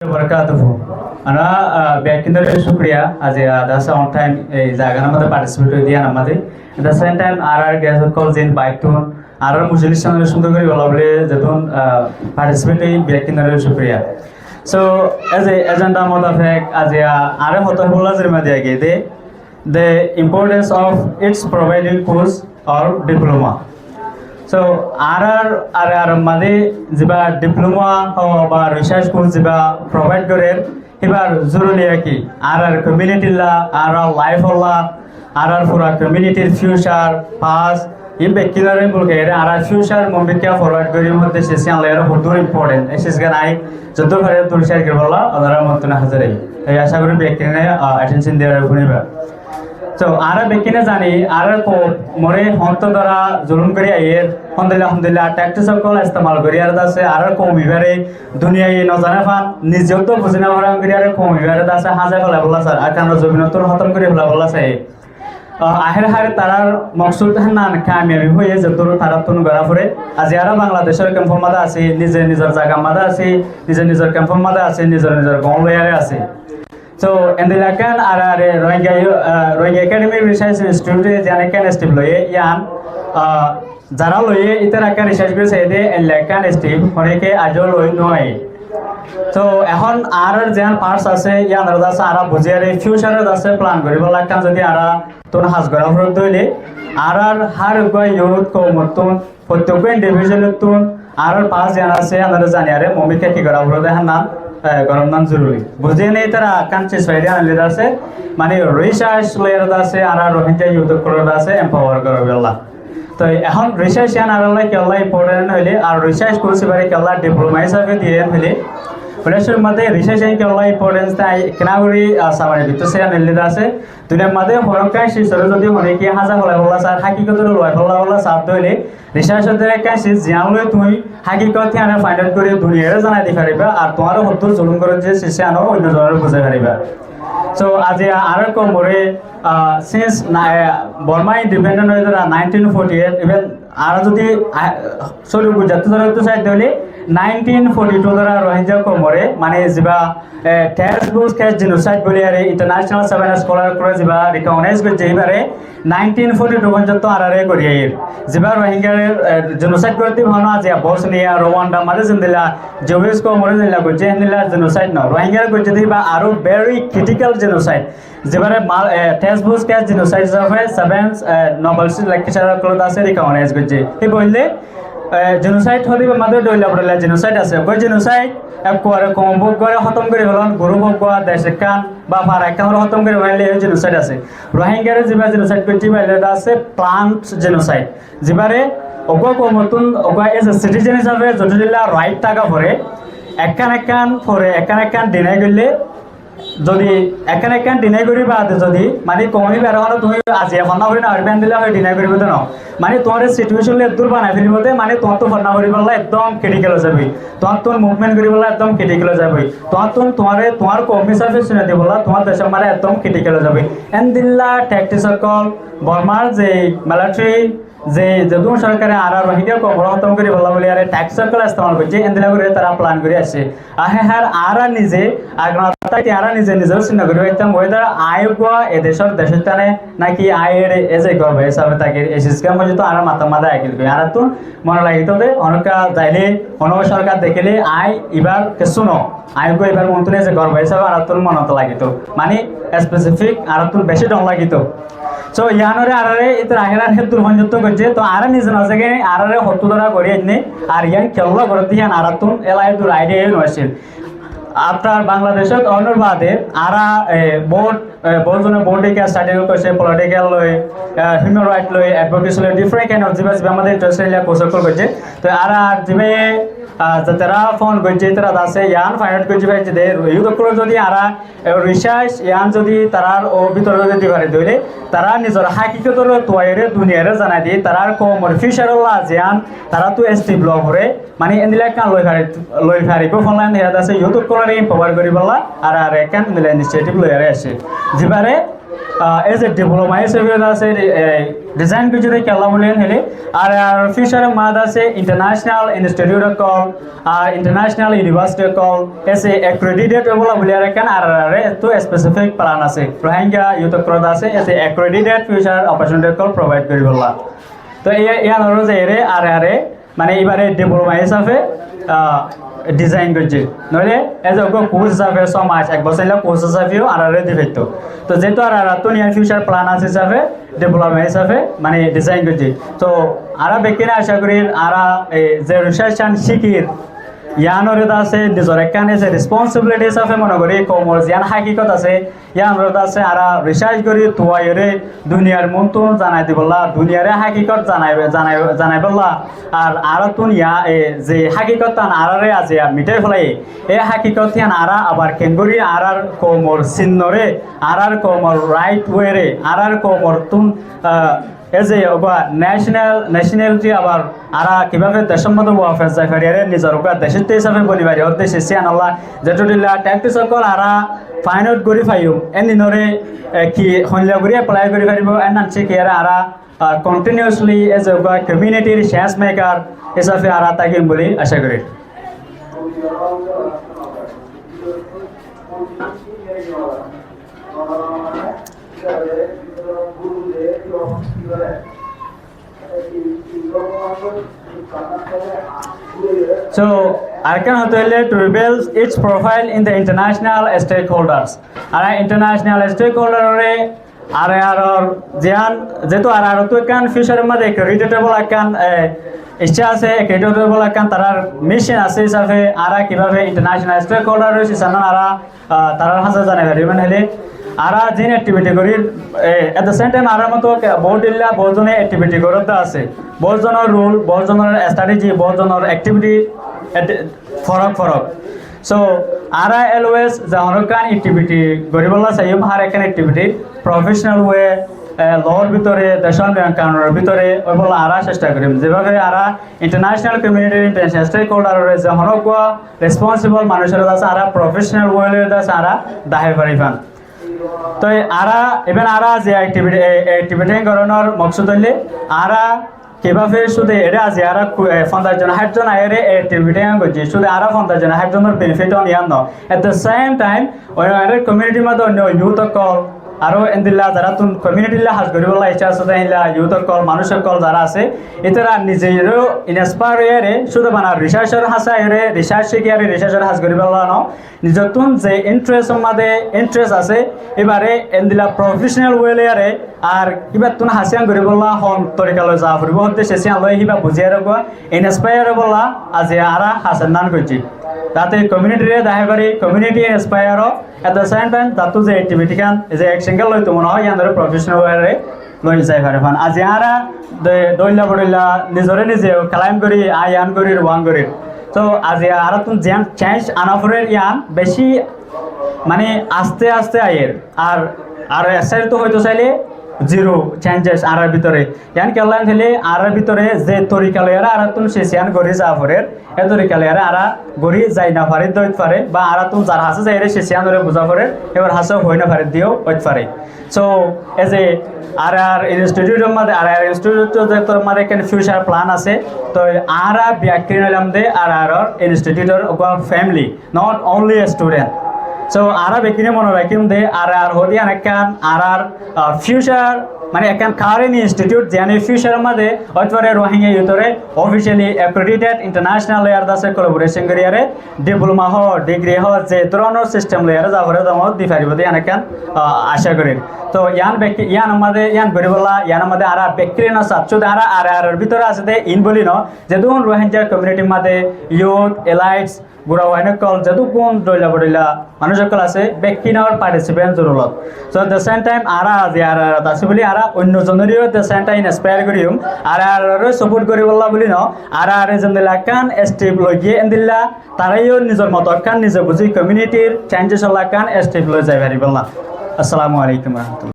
wabarakatuh. Ana back शुक्रिया आज that's on time जागा मध्ये participate दिया नमध्ये at the same time RR guest calls in bike to RR मुझे लिस्टन सुंदर करी वाला बोले जतों participate back शुक्रिया. So as a agenda mode effect as RR होता बोला जरिमा दिया गया दे the importance of its providing course or diploma. So RR मध्ये जिबा diploma हो बा research course जिबा provide करे हिबार जरूरी है कि RR community ला RR life होला RR पूरा community future past ये बेकिलर है बोल के RR future मोमेंट क्या forward करी मध्य सेशन लेयर बहुत दूर important ऐसे इसका नाई जद्दो भरे दूर शेयर कर बोला अदरा मतुना हज़ारे ये आशा करूँ बेकिलर attention दे रहा है पुनीबा. So आरा बेकिने जानी आरा को मोरे होंतो दरा जुलूम करी आये alhamdulillah टैक्टिस को इस्तेमाल करी आरा दासे आरा को मिवारे दुनिया ये नौजाने फान निज़्यों तो बुझना वाला करी आरा को मिवारे दासे हाज़े फला बोला सर आकान रोज़बिनो तो खत्म करी फला बोला सही आखिर हारे तारार मकसूद है ना कामयाबी हुई है जब तो तारा तुन गरा फुरे आज यारा बांग्लादेश के कंफर्म मादा आसी निज़े निज़र जागा मादा आसी निज़े निज़र कंफर्म मादा आसी निज़र निज़र गाँव ले आए आसी. So in the lakan RR Rohingya Academic Research Institute जाने का स्टेप लोये यान ज़रा लोये इतना का research भी सही दे in lakan स्टेप होने के आजो लोये नोए. So এখন RR जान parts आसे या नरदा से RR बुझे रे future दासे plan करी बोला kan जदी RR तो न हास गरा फुर तो ले RR हर कोई youth को मतुन प्रत्येक individual तुन RR पास जाना से नरदा जाने आरे मोमित के गरा फुर दे हन्ना गरम नाम जरूरी बुझे नहीं तेरा कंट्रीज फायदे आने लेता से माने रिसर्च लेता से आरा रोहिंग्या यूथ करोड़ा से एम्पावर करो बेला तो हम रिसर्च यान आरा लाइक केला इम्पोर्टेंट है ले और रिसर्च कोर्स बारे केला डिप्लोमा हिसाब दिए है ले प्रेशर मध्य रिसर्च यान केला इम्पोर्टेंस ता किनागुरी सामान्य बितो से आने लेता से दुनिया मध्य होने का चीज़ सरोजदी होने की हाँ जा बोला सार हाकी को तो लोग बोला साथ तो ले रिसर्च होते हैं क्या चीज़ जियान लो तुम्हीं हाकी को थी आने फाइंड आउट करिए दुनिया रे जाना दिखा रही है और तुम्हारे होतुर जुलूम करो जे शिष्य आनो उन्हें ज़रूर बुझे करी है. So आज ये आरर को मोरे since Burma independent हुए तो 1948 even आरर जो थी sorry गुजरात तो शायद दोले 1942 दरा रोहिंग्या को मोरे माने जिबा टेक्सटबुक्स के जेनोसाइड बोले यारे इंटरनेशनल सेवन स्कॉलर को जिबा रिकॉग्नाइज कर जेही बारे 1942 बन जत्तो आररे करिए जिबा रोहिंग्या जेनोसाइड करती भावना आज या बोस्निया रवांडा मारे जिंदला जोविस को मोरे जिंदला को जेहनिला जेनोसाइड न रोहिंग्या को जदी बा आरो वेरी क्रिटिकल जेनोसाइड जिबारे टेक्सटबुक्स के जेनोसाइड जफे सेवन नोबल्स लेक्चर को दासे रिकॉग्नाइज कर जे हे बोलले जेनोसाइड होती है मदर डोइला पड़ेला जेनोसाइड आसे कोई जेनोसाइड एक कोरे कॉम्बो कोरे खत्म करे हलन ग्रुप ऑफ को देशकान बा फारा कान खत्म करे वाले जेनोसाइड आसे रोहिंग्या रे जिबा जेनोसाइड करती वाले दासे प्लांट जेनोसाइड जिबारे ओको को मतुन ओको एज अ सिटीजन हिसाबे जटिला राइट टाका फरे एकान डिनाय गले যদি একান একান ডিনাই করিবা যদি মানে কমনি বেরহন তুমি আজি ফনা করি না আরবেন দিলা হয় ডিনাই করিব না মানে তোমার সিচুয়েশন লে দূর বানাই ফেলিবতে মানে তোমার তো ফনা করিবলা একদম ক্রিটিক্যাল হয়ে যাবে তোমার মুভমেন্ট করিবলা একদম ক্রিটিক্যাল হয়ে যাবে তোমার কমি সার্ভিস শুনে দেবলা তোমার দেশ মানে একদম ক্রিটিক্যাল হয়ে যাবে এন দিল্লা ট্যাক্টিস সকল বর্মার যে মিলিটারি যে যদু সরকারে আরা রোহিঙ্গা को खत्म करी बोला बोले यार टैक्स सर्कल इस्तेमाल कर जे एंदिला करे तारा प्लान करी आसे आहे हार आरा निजे आग्राता ती आरा निजे निजे सिन करी एकदम वेदर आयोगवा ए देशर देशताने नाকি আয়ের এজে গবে হিসাবে তাকে এসিসকা মজে তো আরা মাথা মাথা আকিল কই আরা তো মনে লাগিতো দে অনকা যাইলে অন সরকার দেখলে আই এবার কেসুনো আয়োগ এবার মন্ত্রী যে গর্ব হিসাবে আরা তোর মনত লাগিতো মানে স্পেসিফিক আরা তোর বেশি ডং লাগিতো. So यानोरे आरारे इतर आखिरा हेतुर भंजत्तो करजे तो आरा निजन आसेगे आरारे हत्तुदरा करी एने আর ইয়ান কেল্লা করতে ইয়ান আরাতুন এলাই দুর আইডিয়া নয়ছিল आफ्टर बांग्लादेश অনর বাদে আরা বোর্ডজনে বোর্ডিকে স্টাডি করছে পলিটিক্যাল লয় হিউম্যান রাইট লয় অ্যাডভোকেসি লয় ডিফারেন্ট কাইন্ড অফ জিবাস আমাদের ইন্টারেস্টেরিয়া কোর্স করছে তো আরা জিবে যারা ফোন করছে তারা দাসে ইয়ান ফাইন্ড করছে ভাই যে ইউথ করে যদি আরা রিসার্চ ইয়ান যদি তারার ও ভিতরে যদি পারে দইলে তারা নিজের হাকিকতর তোয়ারে দুনিয়ারে জানাই দিয়ে তারার কোমর ফিউচারল্লা জিয়ান তারা তো এসটি ব্লক করে মানে এন্দিলা কান লই ফারিব ফোনলাইন হেয়া দাসে ইউথ করে এম্পাওয়ার করি বলা আর একান মিলে ইনিশিয়েটিভ লইয়ারে আসে জিবারে এজ এ ডিপ্লোমা হিসেবে আছে ডিজাইন কিছু খেলা বলেন হেলে আর ফিউচারের মাদ আছে ইন্টারন্যাশনাল ইনস্টিটিউট কল আর international university call as a accredited বলা বলে রাখেন আর তো স্পেসিফিক প্ল্যান আছে রোহিঙ্গা ইউথ ক্রদ আছে S a accredited future opportunity call provide করি বললা তো ইয়ান হলো যে এরে আর মানে এবারে ডিপ্লোমা হিসাবে ডিজাইন করছে নইলে এজ এ কোর্স হিসাবে সমাজ এক বছর কোর্স হিসাবেও আর দিবে তো যেহেতু আর তো নিয়ে ফিউচার প্ল্যান আছে হিসাবে ডেভেলপমেন্ট হিসাবে মানে ডিজাইন করছে তো আর বেকিনে আশা করি আর যে রিসার্চ অ্যান্ড শিকির ইয়ানোর আছে নিজের একখানে যে রেসপন্সিবিলিটি হিসাবে মনে করি কমর ইয়ান হাকিকত আছে ইয়ানোর আছে আর রিসার্চ করি তোয়াইরে দুনিয়ার মন্তন জানাই দিবলা দুনিয়ারে হাকিকত জানাই বললা আর তুন ইয়া যে হাকিকত তান আরারে আছে মিটাই ফেলাই এই হাকিকত ইয়ান আর আবার কেনগরি আর কমর চিহ্নরে আর কমর রাইট ওয়েরে আর কমর তুন এজ এ ন্যাশনালিটি আবার আর কিভাবে দেশের মতো ওয়াফেজ যাই পারি নিজের দেশের হিসাবে বলি পারি ওর দেশে সিয়ান আল্লাহ যেটা ট্যাক্টিস সকল আর ফাইন আউট করি পাইও এদিনরে কি হইলা করি এপ্লাই করি পারিব এনাচ্ছে কি আর কন্টিনিউসলি এজ এ কমিউনিটির শেষ মেকার হিসাবে আর থাকিম বলি আশা করি So, Arkan Hotel to reveal its profile in the international stakeholders. Ara international stakeholder আর জিয়ান যেহেতু আর তো কান ফিউচারের মধ্যে ক্রেডিটেবল আকান ইচ্ছা আছে ক্রেডিটেবল আকান তার মিশন আছে হিসাবে আর কিভাবে ইন্টারন্যাশনাল স্টেকহোল্ডার রয়েছে জানান আর তার হাজার জানাই পারিবেন হলে আর যেন অ্যাক্টিভিটি করি এট দ্য সেম টাইম আর মতো বহুত দিল্লা বহুজনে অ্যাক্টিভিটি করতে আছে বহুজনের rule বহুজনের strategy বহুজনের activity fork so are always যখন অ্যাক্টিভিটি গরিবল্লা চাইম আর এখানে অ্যাক্টিভিটি প্রফেশনাল ওয়ে লর ভিতরে দেশের কানুনের ভিতরে ওই বলে আর চেষ্টা করিম যেভাবে আর ইন্টারন্যাশনাল কমিউনিটির ইন্টারন্যাশনাল স্টেক হোল্ডার যে হনকুয়া রেসপন্সিবল মানুষের আছে আর প্রফেশনাল ওয়েলের আছে আর দাহে পারিফান তো আর ইভেন আর যে অ্যাক্টিভিটি করানোর মকসুদ হইলে আর কিভাবে শুধু এটা আছে আর 50 জন আয়েরে অ্যাক্টিভিটি করছি শুধু আর 50 জনের বেনিফিট নিয়ান ন এট দ্য সেম টাইম ওই কমিউনিটির মধ্যে অন্য ইউথ কল আরও এদিল্লা যারা তুমি কমিউনিটিলা হাজ করিবলা ইচ্ছা আছে তাইলা ইউথর কল মানুষের কল যারা আছে এটারা নিজেরও ইনস্পায়ার হয়ে শুধু মানে রিসার্চের হাসা এরে রিসার্চ শিখে আর রিসার্চের হাজ করিবলা ন নিজতুন যে ইন্টারেস্টের মধ্যে ইন্টারেস্ট আছে এবারে এদিল্লা প্রফেশনাল ওয়েলে আরে আর কিবা তুন হাসিয়ান করিবলা হন তরিকালৈ যা ফুরিব হতে সেসিয়ান লয় কিবা বুঝিয়ে রাখবা ইনস্পায়ার বলা আজি আরা হাসান নান করছি তাতে কমিউনিটিরে দেখা করি community inspire at the same time তাতো যে অ্যাক্টিভিটি খান যে এক সিঙ্গেল লইতো মনে হয় ইয়ান প্রফেশনাল ওয়ারে লই যাই পারে ফান আজি আরা দইলা বড়িলা নিজরে নিজে ক্লাইম করি আয়ান করি ওয়ান করি তো আজি আর তুমি যেন চেঞ্জ আনাফরের ইয়ান বেশি মানে আস্তে আস্তে আয়ের আর এসআই তো হয়তো চাইলে জিরো চেঞ্জেস আর ভিতরে ইয়ান কেলান হলে আর ভিতরে যে তরিকা লয়ারা আর তুমি সেসিয়ান গড়ি যা ফরের এ তরিকা লয়ারা আর গড়ি যাই না পারে দইত পারে বা আর তুমি যার হাসে যাই রে সেসিয়ান ধরে বুঝা পড়ে এবার হাসে হই না পারে দিও ওইত পারে সো এজ এ আর ইনস্টিটিউটের মধ্যে আর ইনস্টিটিউটের মধ্যে কেন ফিউচার প্ল্যান আছে তো আর ব্যাকগ্রাউন্ড হলাম দে আর ইনস্টিটিউটের family not only a student so আর বেকিনে মনে রাখিম দে আর হদিয়ান একান আর ফিউচার মানে একান কারেন্ট ইনস্টিটিউট যেন ফিউচারের মধ্যে অথবা রোহিঙ্গা ইউথরে অফিসিয়ালি অ্যাক্রেডিটেড ইন্টারন্যাশনাল লেয়ার দাসে কোলাবোরেশন করিয়ারে ডিপ্লোমা হ ডিগ্রি হ যে ধরনের সিস্টেম লেয়ারে যাবরে দামত দি পারিব দে একান আশা করি তো ইয়ান আমাদের ইয়ান গরিবলা ইয়ান আমাদের আর ব্যক্তির না সাথে আর ভিতরে আছে দে ইন বলি ন যেহেতু রোহিঙ্গা কমিউনিটির মধ্যে ইউথ এলাইটস বুড়া ওয়াইনকল যেহেতু কোন দইলা বড়িলা মানুষসকল আছে ব্যক্তিনৰ পাৰ্টিচিপেণ্ট জৰুৰত সো দ্য সেম টাইম আর আছে বলি আর অন্যজনেরও দ্য সেম টাইম ইন্সপায়ার করিম আর সপোর্ট করিবলা বলি ন আর যেনদিলা কান স্টেপ লৈ গিয়ে এনদিল্লা তারাইও নিজের মত কান নিজে বুঝি কমিউনিটির চেঞ্জেস হলা কান স্টেপ লৈ যাই পারিবলা আসসালামু আলাইকুম রহমতুল্লাহ